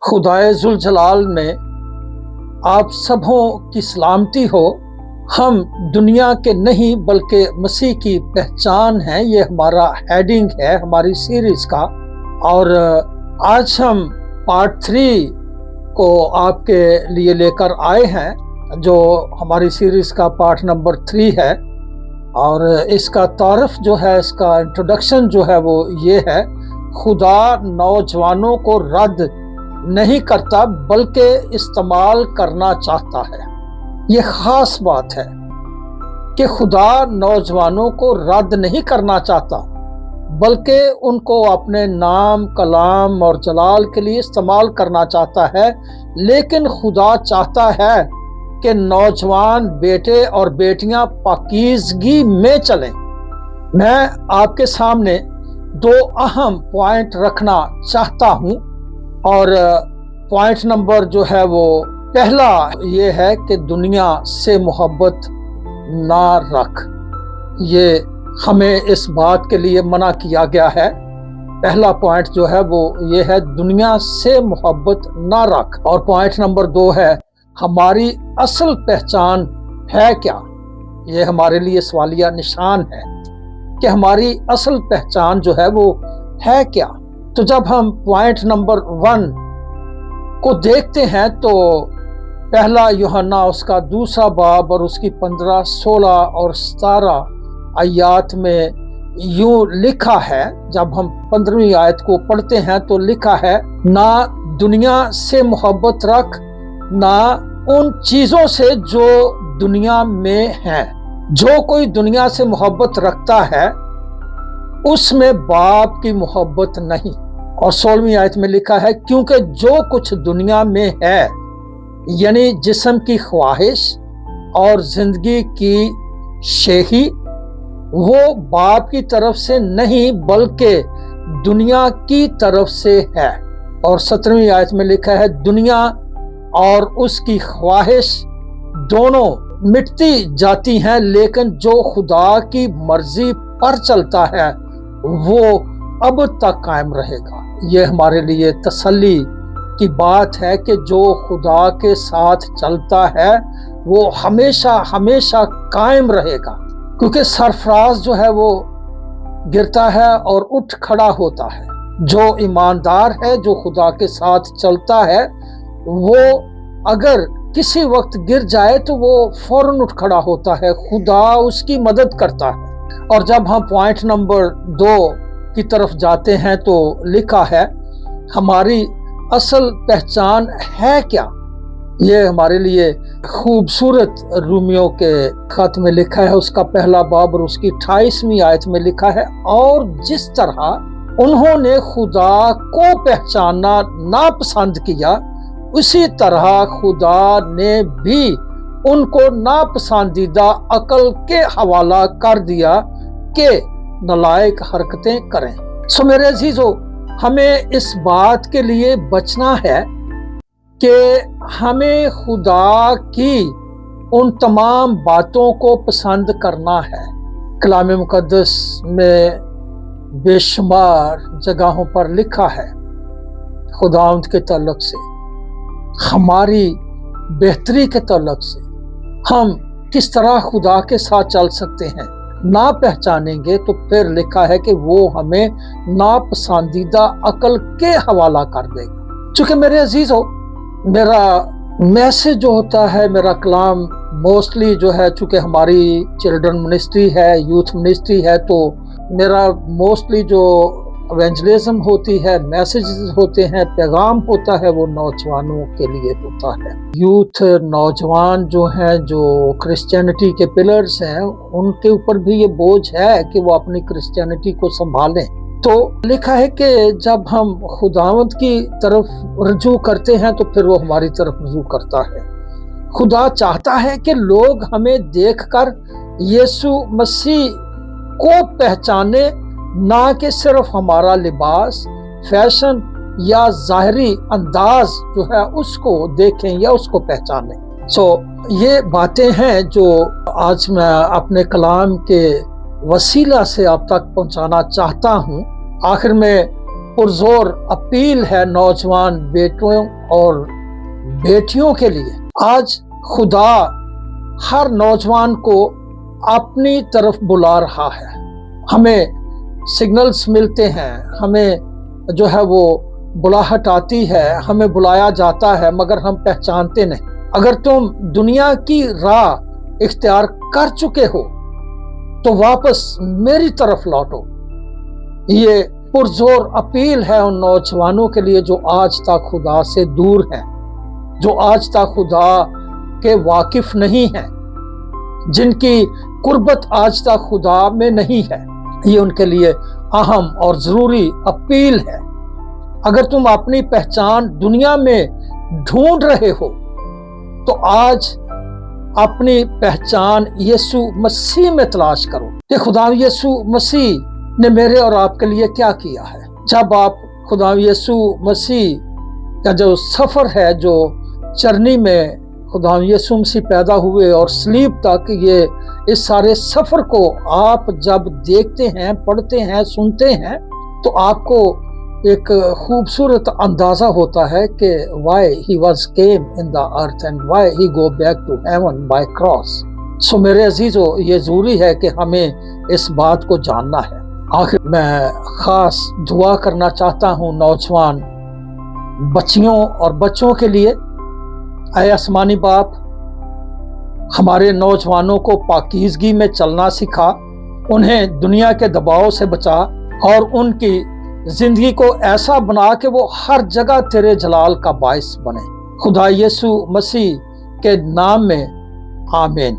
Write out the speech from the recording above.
खुदाए ज़ुलजलाल में आप सबों की सलामती हो। हम दुनिया के नहीं बल्कि मसीह की पहचान हैं, ये हमारा हेडिंग है हमारी सीरीज का। और आज हम पार्ट 3 को आपके लिए लेकर आए हैं, जो हमारी सीरीज का पार्ट नंबर 3 है। और इसका तारफ़ जो है, इसका इंट्रोडक्शन जो है वो ये है, खुदा नौजवानों को रद्द नहीं करता बल्कि इस्तेमाल करना चाहता है। ये ख़ास बात है कि खुदा नौजवानों को रद्द नहीं करना चाहता बल्कि उनको अपने नाम, कलाम और जलाल के लिए इस्तेमाल करना चाहता है। लेकिन खुदा चाहता है कि नौजवान बेटे और बेटियां पाकीज़गी में चलें। मैं आपके सामने 2 अहम पॉइंट रखना चाहता हूं, और पॉइंट नंबर जो है वो पहला ये है कि दुनिया से मोहब्बत ना रख। ये हमें इस बात के लिए मना किया गया है। पहला पॉइंट जो है वो ये है, दुनिया से मोहब्बत ना रख। और पॉइंट नंबर 2 है, हमारी असल पहचान है क्या। ये हमारे लिए सवालिया निशान है कि हमारी असल पहचान जो है वो है क्या। तो जब हम पॉइंट नंबर 1 को देखते हैं तो पहला यूहन्ना उसका 2 बाब और उसकी 15, 16 और 17 आयत में यूं लिखा है। जब हम 15वीं आयत को पढ़ते हैं तो लिखा है, ना दुनिया से मोहब्बत रख, ना उन चीजों से जो दुनिया में हैं। जो कोई दुनिया से मोहब्बत रखता है उसमें बाप की मोहब्बत नहीं। और 16वीं आयत में लिखा है, क्योंकि जो कुछ दुनिया में है, यानी जिस्म की ख्वाहिश और जिंदगी की शेही, वो बाप की तरफ से नहीं बल्कि दुनिया की तरफ से है। और 17वीं आयत में लिखा है, दुनिया और उसकी ख्वाहिश दोनों मिटती जाती हैं, लेकिन जो खुदा की मर्जी पर चलता है वो अब तक कायम रहेगा। ये हमारे लिए तसल्ली की बात है कि जो खुदा के साथ चलता है वो हमेशा हमेशा कायम रहेगा। क्योंकि सरफराज जो है वो गिरता है और उठ खड़ा होता है। जो ईमानदार है, जो खुदा के साथ चलता है, वो अगर किसी वक्त गिर जाए तो वो फौरन उठ खड़ा होता है। खुदा उसकी मदद करता है। और जब हम पॉइंट नंबर 2 की तरफ जाते हैं तो लिखा है, हमारी असल पहचान है क्या। ये हमारे लिए खूबसूरत रोमियो के खत में लिखा है, उसका 1 बाब और उसकी 28वीं आयत में लिखा है, और जिस तरह उन्होंने खुदा को पहचानना नापसंद किया, उसी तरह खुदा ने भी उनको नापसंदीदा अकल के हवाला कर दिया कि नालायक हरकतें करें। सो मेरे अजीजों, हमें इस बात के लिए बचना है कि हमें खुदा की उन तमाम बातों को पसंद करना है। कलाम मुकद्दस में बेशुमार जगहों पर लिखा है खुदावंद के ताल्लुक से, हमारी बेहतरी के ताल्लुक से, हम किस तरह खुदा के साथ चल सकते हैं। ना पहचानेंगे तो फिर लिखा है कि वो हमें नापसंदीदा अकल के हवाला कर देगा। चूंकि मेरे अजीजों, मेरा मैसेज जो होता है, मेरा कलाम मोस्टली जो है, चूंकि हमारी चिल्ड्रन मिनिस्ट्री है, यूथ मिनिस्ट्री है, तो मेरा मोस्टली जो एवेंजलिज्म होती है, मैसेजेस होते हैं, पैगाम होता है, वो नौजवानों के लिए होता है। यूथ, नौजवान जो हैं, जो क्रिश्चियनिटी के पिलर्स हैं, उनके ऊपर भी ये बोझ है कि वो अपनी क्रिश्चियनिटी को संभालें। तो लिखा है कि जब हम खुदावंद की तरफ रुजू करते हैं तो फिर वो हमारी तरफ रुजू करता है। खुदा चाहता है कि लोग हमें देखकर यीशु मसीह को पहचाने, ना कि सिर्फ हमारा लिबास, फैशन या ज़ाहरी अंदाज जो है उसको देखें या उसको पहचानें। ये बातें हैं जो आज मैं अपने कलाम के वसीला से आप तक पहुंचाना चाहता हूं। आखिर में पुरजोर अपील है नौजवान बेटों और बेटियों के लिए। आज खुदा हर नौजवान को अपनी तरफ बुला रहा है। हमें सिग्नल्स मिलते हैं, हमें जो है वो बुलाहट आती है, हमें बुलाया जाता है, मगर हम पहचानते नहीं। अगर तुम दुनिया की राह इख्तियार कर चुके हो तो वापस मेरी तरफ लौटो। ये पुरजोर अपील है उन नौजवानों के लिए जो आज तक खुदा से दूर हैं, जो आज तक खुदा के वाकिफ नहीं हैं, जिनकी कुर्बत आज तक खुदा में नहीं है। ये उनके लिए अहम और ज़रूरी अपील है। अगर तुम अपनी पहचान दुनिया में ढूंढ रहे हो तो आज अपनी पहचान यीशु मसीह में तलाश करो कि खुदा यीशु मसीह ने मेरे और आपके लिए क्या किया है। जब आप खुदा यीशु मसीह का जो सफ़र है, जो चरनी में खुदा यीशु मसीह पैदा हुए और सलीब तक, ये इस सारे सफ़र को आप जब देखते हैं, पढ़ते हैं, सुनते हैं तो आपको एक खूबसूरत अंदाज़ा होता है कि why he was came in the earth and why he go back to heaven by cross. So मेरे अजीज़ों, ये ज़रूरी है कि हमें इस बात को जानना है। आखिर मैं ख़ास दुआ करना चाहता हूँ नौजवान बच्चियों और बच्चों के लिए। ऐ आसमानी बाप, हमारे नौजवानों को पाकीज़गी में चलना सिखा, उन्हें दुनिया के दबाव से बचा और उनकी जिंदगी को ऐसा बना कि वो हर जगह तेरे जलाल का बाइस बने। खुदा यीशु मसीह के नाम में आमीन।